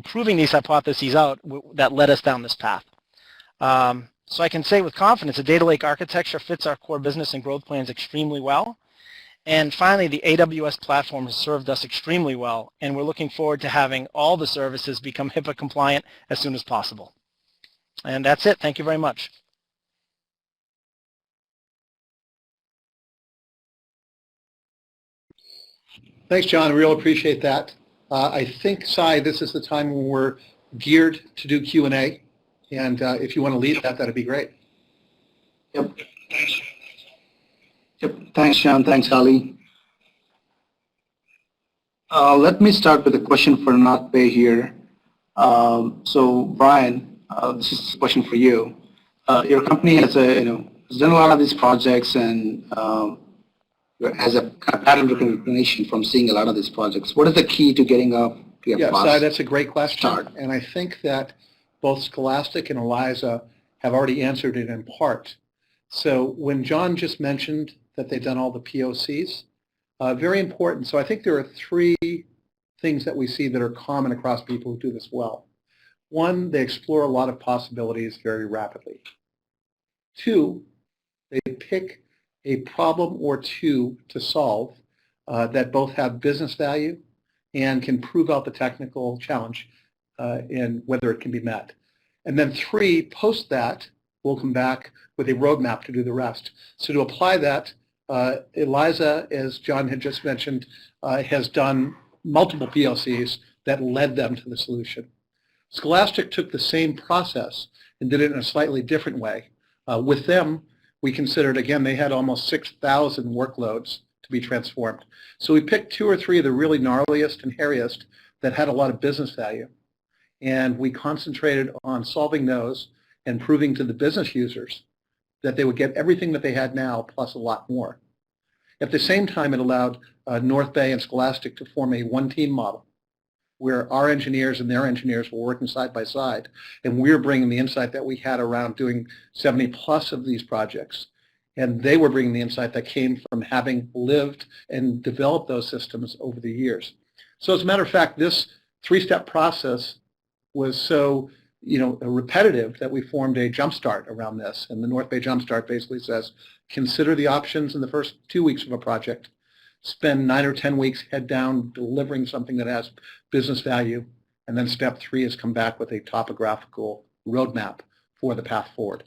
proving these hypotheses out that led us down this path. So I can say with confidence the data lake architecture fits our core business and growth plans extremely well. And finally, the AWS platform has served us extremely well, and we're looking forward to having all the services become HIPAA compliant as soon as possible. And that's it. Thank you very much. Thanks, John. I really appreciate that. I think, Sai, this is the time when we're geared to do Q&A. And if you want to lead that, that'd be great. Yep. Thanks, John. Thanks, Ali. Let me start with a question for NorthBay here. So, Brian, this is a question for you. Your company has done a lot of these projects and has a kind of pattern recognition from seeing a lot of these projects. What is the key to getting up to a Yeah, that's a great question. Start? And I think that both Scholastic and Eliza have already answered it in part. So when John just mentioned that they've done all the POCs, very important. So I think there are three things that we see that are common across people who do this well. One, they explore a lot of possibilities very rapidly. Two, they pick a problem or two to solve that both have business value and can prove out the technical challenge and whether it can be met. And then three, post that, we'll come back with a roadmap to do the rest. So to apply that, Eliza, as John had just mentioned, has done multiple PLCs that led them to the solution. Scholastic took the same process and did it in a slightly different way. With them, we considered, again, they had almost 6,000 workloads to be transformed. So we picked 2 or 3 of the really gnarliest and hairiest that had a lot of business value. And we concentrated on solving those and proving to the business users that they would get everything that they had now plus a lot more. At the same time, it allowed NorthBay and Scholastic to form a one-team model where our engineers and their engineers were working side by side, and we're bringing the insight that we had around doing 70 plus of these projects And they were bringing the insight that came from having lived and developed those systems over the years. So as a matter of fact, this three-step process was so repetitive that we formed a jumpstart around this. And the NorthBay jumpstart basically says, consider the options in the first 2 weeks of a project, spend 9 or 10 weeks head down delivering something that has business value, and then step 3 is come back with a topographical roadmap for the path forward.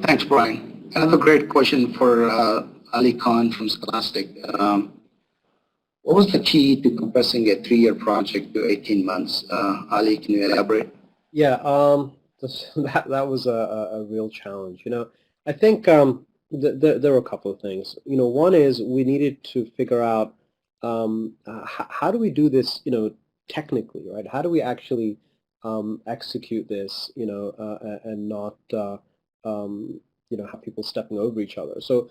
Thanks, Brian. Another great question for Ali Khan from Scholastic. What was the key to compressing a 3-year project to 18 months? Ali, can you elaborate? Yeah, that was a real challenge. I think there were a couple of things. One is we needed to figure out how do we do this, technically, right? How do we actually execute this, and not, have people stepping over each other. So,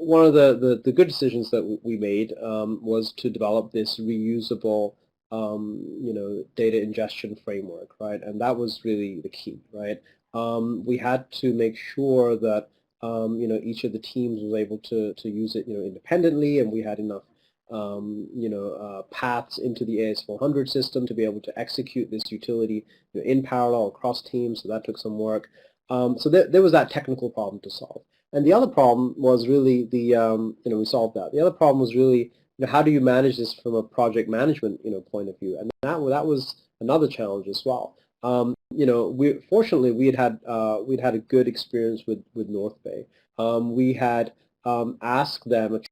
one of the good decisions that we made was to develop this reusable data ingestion framework, right? And that was really the key, right? We had to make sure that each of the teams was able to use it independently, and we had enough paths into the AS400 system to be able to execute this utility in parallel across teams. So that took some work. So there was that technical problem to solve. And the other problem was really we solved that. The other problem was really how do you manage this from a project management point of view, and that was another challenge as well. Fortunately we'd had a good experience with NorthBay. We had asked them,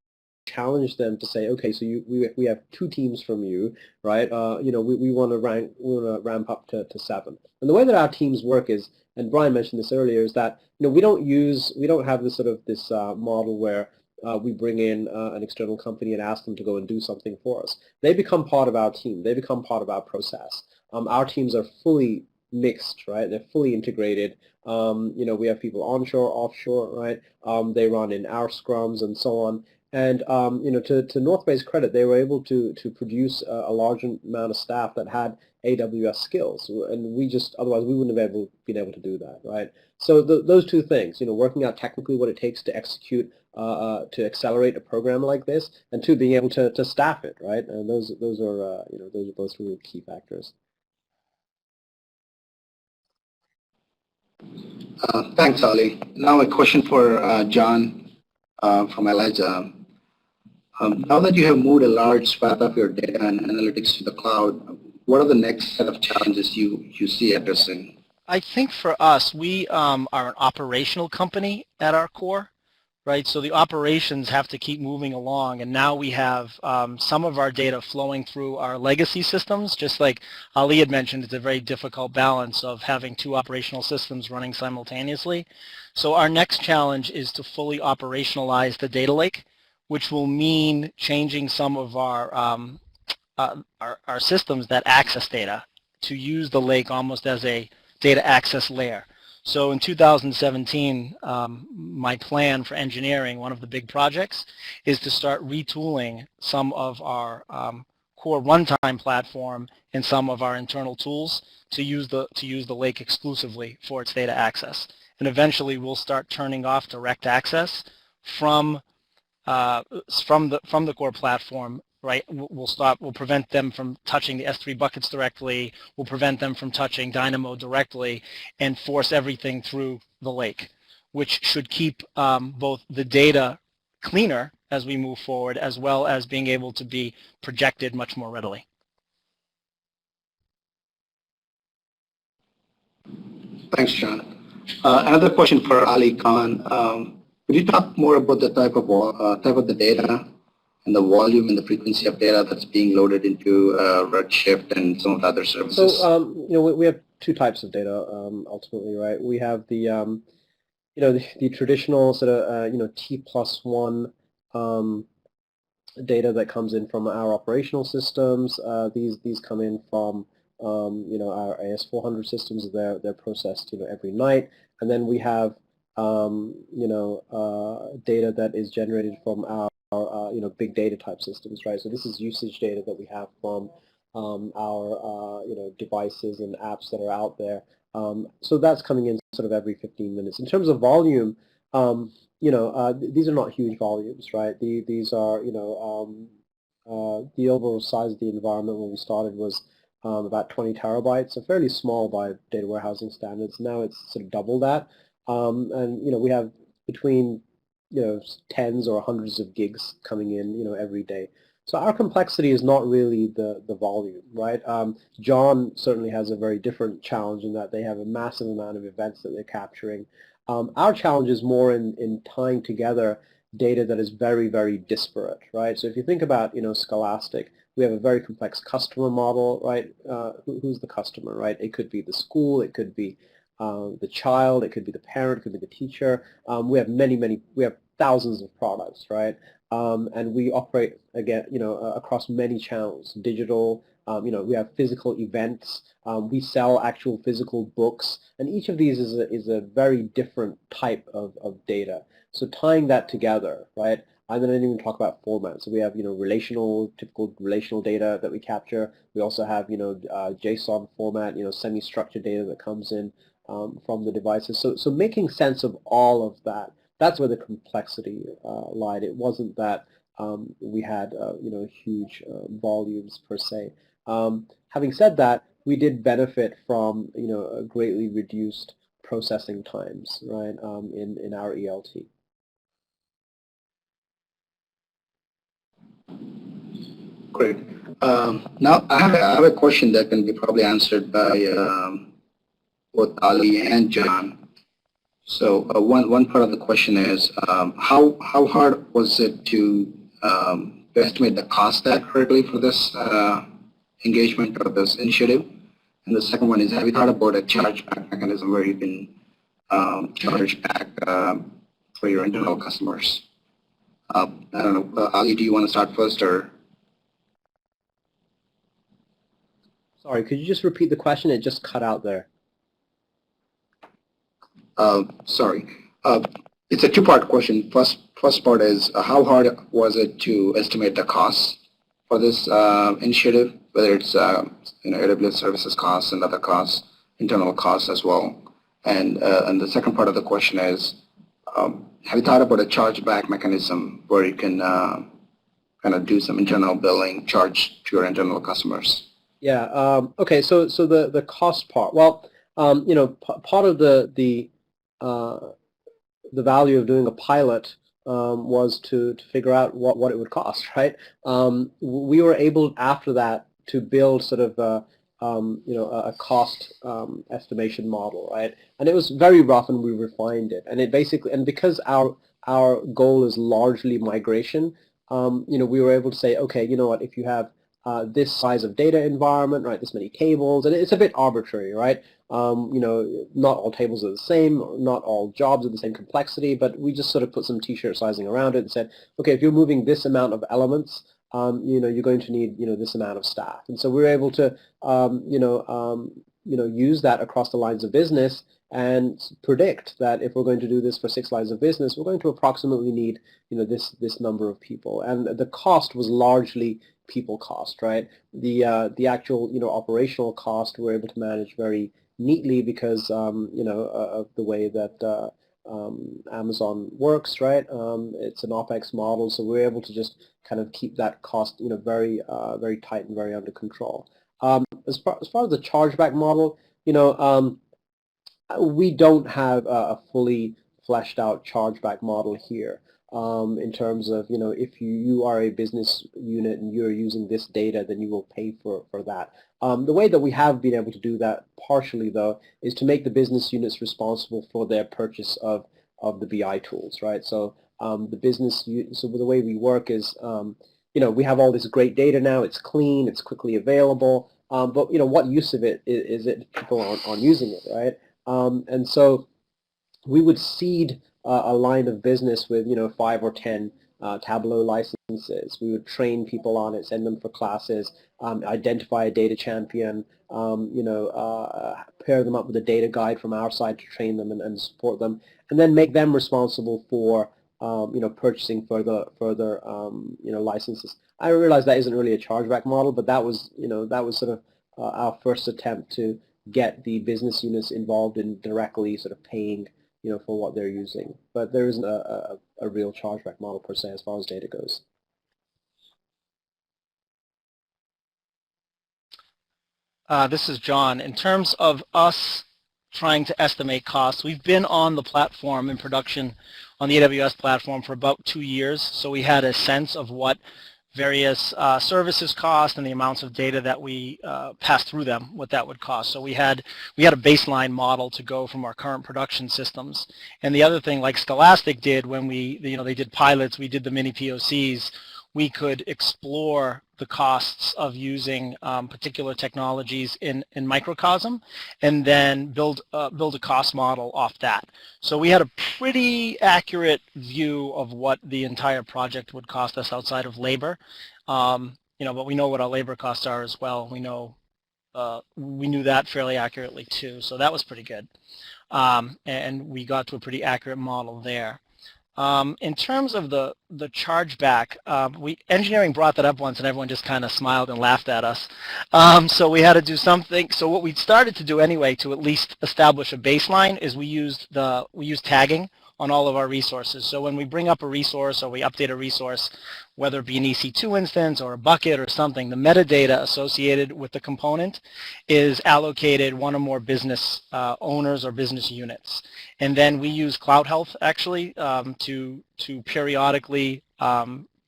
challenged them to say, okay, so we have 2 teams from you, right? We want to ramp up to 7. And the way that our teams work is, and Brian mentioned this earlier, is that we don't have this this model where we bring in an external company and ask them to go and do something for us. They become part of our team. They become part of our process. Our teams are fully mixed, right? They're fully integrated. We have people onshore, offshore, right? They run in our scrums and so on. And to NorthBay's credit, they were able to produce a large amount of staff that had AWS skills, and otherwise we wouldn't have been able to do that, right? So those 2 things, working out technically what it takes to execute, to accelerate a program like this, and 2, being able to staff it, right? And those are both really key factors. Thanks, Ali. Now a question for John from Eliza. Now that you have moved a large swath of your data and analytics to the cloud, what are the next set of challenges you see addressing? I think for us, we are an operational company at our core, right? So the operations have to keep moving along, and now we have some of our data flowing through our legacy systems. Just like Ali had mentioned, it's a very difficult balance of having 2 operational systems running simultaneously. So our next challenge is to fully operationalize the data lake, which will mean changing some of our systems that access data to use the lake almost as a data access layer. So in 2017, my plan for engineering, one of the big projects, is to start retooling some of our core runtime platform and some of our internal tools to use the lake exclusively for its data access. And eventually we'll start turning off direct access from the core platform, right? We'll prevent them from touching the S3 buckets directly. We'll prevent them from touching Dynamo directly, and force everything through the lake, which should keep both the data cleaner as we move forward, as well as being able to be projected much more readily. Thanks, John. Another question for Ali Khan. Could you talk more about the type of the data and the volume and the frequency of data that's being loaded into Redshift and some of the other services? So we have 2 types of data ultimately, right? We have the the traditional sort of T+1 data that comes in from our operational systems. These come in from our AS400 systems. They're processed every night, and then we have data that is generated from our big data type systems, right? So this is usage data that we have from our devices and apps that are out there. So that's coming in sort of every 15 minutes. In terms of volume, these are not huge volumes, right? These are, the overall size of the environment when we started was about 20 terabytes, so fairly small by data warehousing standards. Now it's sort of double that, and we have between tens or hundreds of gigs coming in every day. So our complexity is not really the volume, right? John certainly has a very different challenge in that they have a massive amount of events that they're capturing. Our challenge is more in tying together data that is very, very disparate, right? So if you think about, Scholastic, we have a very complex customer model, right? Who's the customer, right? It could be the school, it could be the child, it could be the parent, it could be the teacher. We have we have thousands of products, right? And we operate, again, across many channels, digital, we have physical events, we sell actual physical books, and each of these is a very different type of data. So tying that together, right? I didn't even talk about formats. So we have, typical relational data that we capture. We also have, JSON format, semi-structured data that comes in from the devices. So making sense of all of that, that's where the complexity lied. It wasn't that we had, huge volumes per se. Having said that, we did benefit from, greatly reduced processing times, right, in our ELT. Great. Now I have a question that can be probably answered by both Ali and John. So one part of the question is how hard was it to estimate the cost accurately for this engagement or this initiative? And the second one is, have you thought about a chargeback mechanism where you can charge back for your internal customers? I don't know, Ali, do you want to start first or? Sorry, could you just repeat the question? It just cut out there. Sorry. It's a two-part question. First part is how hard was it to estimate the costs for this initiative, whether it's AWS services costs and other costs, internal costs as well. And the second part of the question is, have you thought about a chargeback mechanism where you can kind of do some internal billing charge to your internal customers? Yeah. Okay. So the cost part. Well, part of the value of doing a pilot was to figure out what it would cost, right? We were able after that to build sort of a cost estimation model, right? And it was very rough, and we refined it. And it basically, and because our goal is largely migration, we were able to say, okay, you know what, if you have this size of data environment, right, this many tables, and it's a bit arbitrary, right? Not all tables are the same, not all jobs are the same complexity, but we just sort of put some t-shirt sizing around it and said, okay, if you're moving this amount of elements, you're going to need, this amount of staff. And so we're able to, use that across the lines of business and predict that if we're going to do this for 6 lines of business, we're going to approximately need, this number of people. And the cost was largely people cost, right? The actual, operational cost we're able to manage very neatly because, of the way that Amazon works, right? It's an OpEx model, so we're able to just kind of keep that cost, very, very tight and very under control. As far as the chargeback model, we don't have a fully fleshed out chargeback model here. In terms of, if you are a business unit and you're using this data, then you will pay for that. The way that we have been able to do that partially, though, is to make the business units responsible for their purchase of the BI tools, right? So so the way we work is, we have all this great data now. It's clean, it's quickly available, but what use of it is it if people aren't using it, right? And so we would seed a line of business with 5 or 10 Tableau licenses. We would train people on it, send them for classes, identify a data champion, pair them up with a data guide from our side to train them and support them, and then make them responsible for purchasing further licenses. I realize that isn't really a chargeback model, but that was sort of our first attempt to get the business units involved in directly sort of paying, for what they're using. But there isn't a real chargeback model per se as far as data goes. This is John. In terms of us trying to estimate costs, we've been on the platform in production on the AWS platform for about 2 years, so we had a sense of what various services cost and the amounts of data that we pass through them, what that would cost. So we had a baseline model to go from our current production systems. And the other thing, like Scholastic did when they did pilots, we did the mini POCs, we could explore the costs of using particular technologies in microcosm and then build a cost model off that. So we had a pretty accurate view of what the entire project would cost us outside of labor. But we know what our labor costs are as well. We knew that fairly accurately too, so that was pretty good. And we got to a pretty accurate model there. In terms of the chargeback, engineering brought that up once and everyone just kind of smiled and laughed at us. So we had to do something. So what we started to do anyway to at least establish a baseline is we used tagging on all of our resources. So when we bring up a resource or we update a resource, whether it be an EC2 instance or a bucket or something, the metadata associated with the component is allocated one or more business owners or business units. And then we use Cloud Health actually to periodically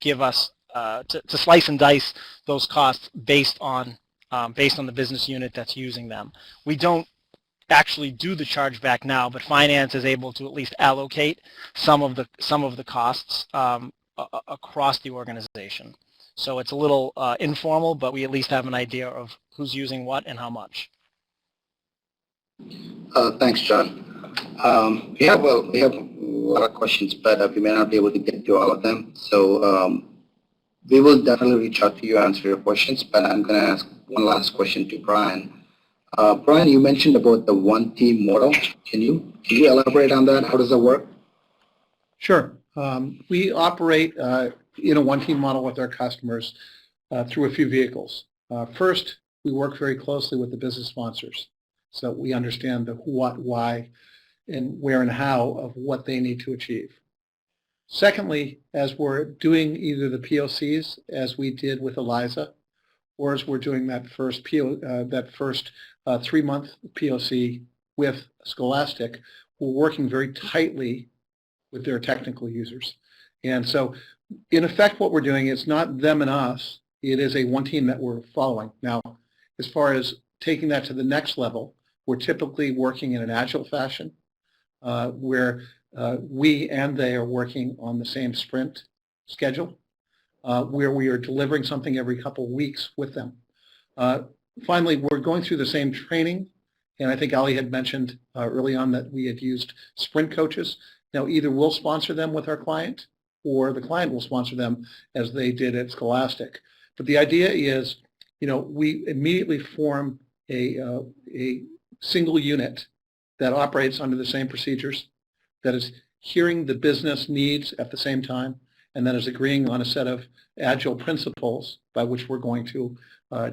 give us, to slice and dice those costs based on the business unit that's using them. We don't actually do the chargeback now, but finance is able to at least allocate some of the costs across the organization. So it's a little informal, but we at least have an idea of who's using what and how much. Thanks, John. We have a lot of questions, but we may not be able to get to all of them. So we will definitely reach out to you and answer your questions, but I'm going to ask one last question to Brian. Brian, you mentioned about the one team model. Can you elaborate on that? How does that work? Sure. We operate in a one-team model with our customers through a few vehicles. First, we work very closely with the business sponsors so we understand the who, what, why, and where and how of what they need to achieve. Secondly, as we're doing either the POCs, as we did with Eliza, or as we're doing that first 3-month POC with Scholastic, we're working very tightly with their technical users. And so, in effect, what we're doing is not them and us. It is a one team that we're following. Now, as far as taking that to the next level, we're typically working in an agile fashion where we and they are working on the same sprint schedule, where we are delivering something every couple of weeks with them. Finally, we're going through the same training, and I think Ali had mentioned early on that we had used sprint coaches. Now, either we'll sponsor them with our client, or the client will sponsor them as they did at Scholastic. But the idea is, we immediately form a single unit that operates under the same procedures, that is hearing the business needs at the same time, and that is agreeing on a set of agile principles by which we're going to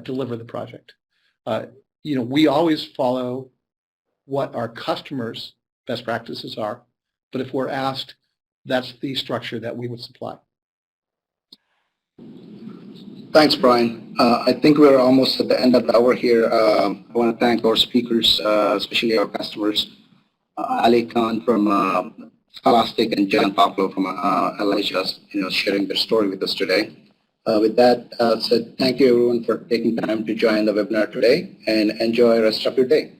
deliver the project. We always follow what our customers' best practices are, but if we're asked, that's the structure that we would supply. Thanks, Brian. I think we're almost at the end of the hour here. I want to thank our speakers, especially our customers, Ali Khan from Scholastic and John Poplo from Eliza, sharing their story with us today. With that said, thank you everyone for taking time to join the webinar today, and enjoy the rest of your day.